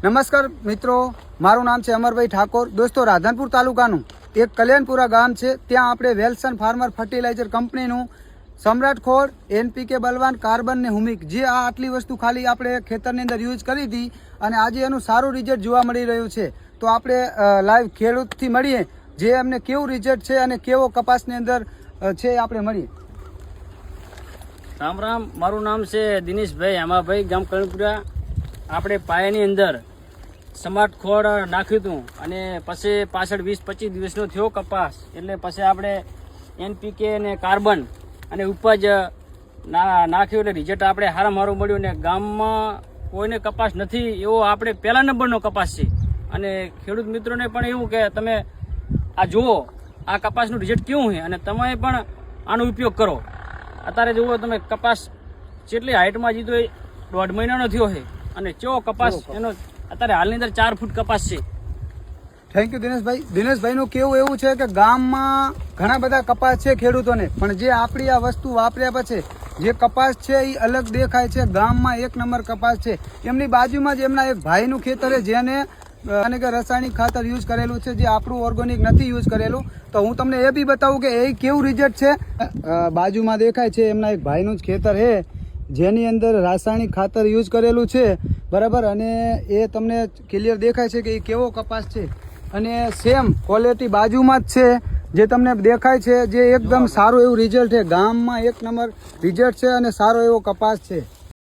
નમસ્કાર મિત્રો, મારું નામ છે અમરભાઈ ઠાકોર। દોસ્તો, રાધનપુર તાલુકાનું એક કલ્યાણપુરા ગામ છે, ત્યાં આપણે વેલ્સન ફાર્મર ફર્ટિલાઇઝર કંપનીનું સમ્રાટ ખોળ, NPK બલવાન, કાર્બન ને હુમિક, જે આ આટલી વસ્તુ ખાલી આપણે ખેતરની અંદર યુઝ કરી હતી અને આજે એનું સારું રિઝલ્ટ જોવા મળી રહ્યું છે। તો આપણે લાઈવ ખેડૂતથી મળીએ, જે એમને કેવું રિઝલ્ટ છે અને કેવો કપાસની અંદર છે આપણે મળીએ। રામ રામ, મારું નામ છે દિનેશભાઈ હેમાભાઈ, ગામ કલ્યાણપુરા। આપણે પાયાની અંદર સ્માર્ટ ખોળ નાખ્યું હતું અને પછી પાછળ 20-25 દિવસનો થયો કપાસ, એટલે પછી આપણે NPK અને કાર્બન અને ઉપજ નાખ્યું એટલે રિઝલ્ટ આપણે સારું મળ્યું ને ગામમાં કોઈને કપાસ નથી એવો આપણે પહેલા નંબરનો કપાસ છે। અને ખેડૂત મિત્રોને પણ એવું કે તમે આ જુઓ આ કપાસનું રિઝલ્ટ કેવું છે અને તમે પણ આનો ઉપયોગ કરો। અત્યારે જુઓ તમે કપાસ જેટલી હાઇટમાં જીતો 1.5 મહિનાનો થયો છે અને કેવો કપાસ એનો અત્યારે હાલની અંદર 4 ફૂટ કપાસ છે। Thank you Dineshbhai. દિનેશભાઈનું કેવું એવું છે કે ગામમાં ઘણા બધા કપાસ છે ખેડૂતોને, પણ જે આપણી આ વસ્તુ વાપર્યા પછી જે કપાસ છે એ અલગ દેખાય છે। ગામમાં એક નંબર કપાસ છે। એમની બાજુમાં જ એમના એક ભાઈનું ખેતર છે, જેને કે રાસાયણિક ખાતર યુઝ કરેલું છે, જે આપણું ઓર્ગેનિક નથી યુઝ કરેલું। તો હું તમને એ બી બતાવું કે એ કેવું રિઝલ્ટ છે। બાજુમાં દેખાય છે એમના એક ભાઈનું જ ખેતર છે, જેની અંદર રાસાયણિક ખાતર યુઝ કરેલું છે, બરાબર। અને એ તમને ક્લિયર દેખાય છે કે એ કેવો કપાસ છે અને સેમ ક્વોલિટી બાજુમાં જ છે, જે તમને દેખાય છે, જે એકદમ સારું એવું રિઝલ્ટ છે। ગામમાં એક નંબર રિઝલ્ટ છે અને સારો એવો કપાસ છે।